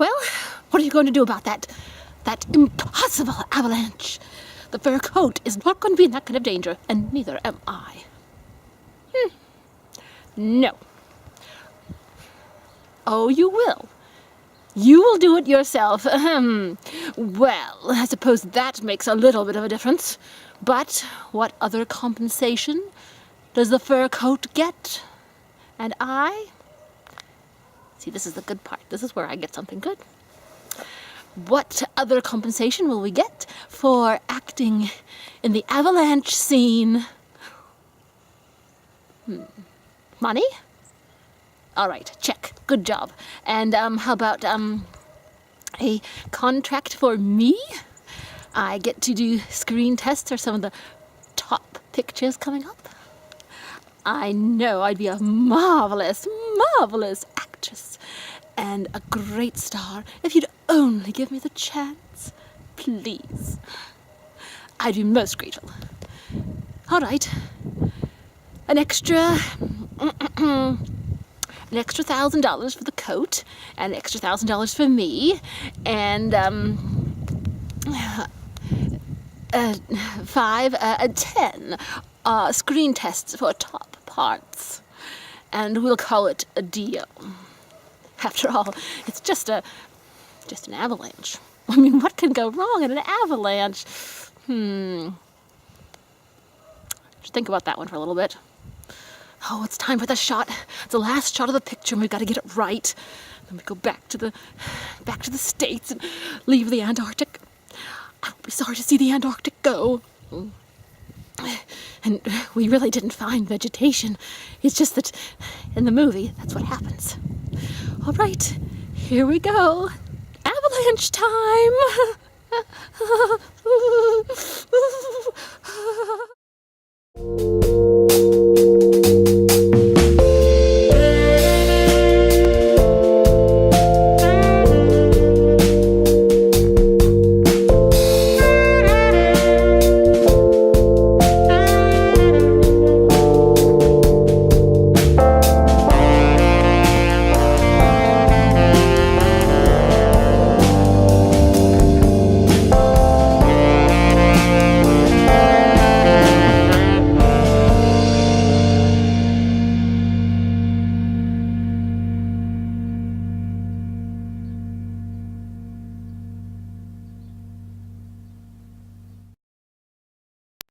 Well, what are you going to do about that impossible avalanche? The fur coat is not going to be in that kind of danger, and neither am I. No. Oh, you will. You will do it yourself. Well, I suppose that makes a little bit of a difference. But what other compensation does the fur coat get? And I? See, this is the good part. This is where I get something good. What other compensation will we get for acting in the avalanche scene? Money? All right, check. Good job. And how about a contract for me? I get to do screen tests for some of the top pictures coming up. I know I'd be a marvelous, marvelous actress and a great star if you'd only give me the chance. Please. I'd be most grateful. All right. An extra $1,000 for the coat, and an extra $1,000 for me, and 10 screen tests for top parts, and we'll call it a deal. After all, it's just an avalanche. I mean, what can go wrong in an avalanche? Just think about that one for a little bit. Oh, it's time for the shot. It's the last shot of the picture, and we've got to get it right. Then we go back to the States and leave the Antarctic. I'll be sorry to see the Antarctic go. And we really didn't find vegetation. It's just that in the movie, that's what happens. All right, here we go. Avalanche time!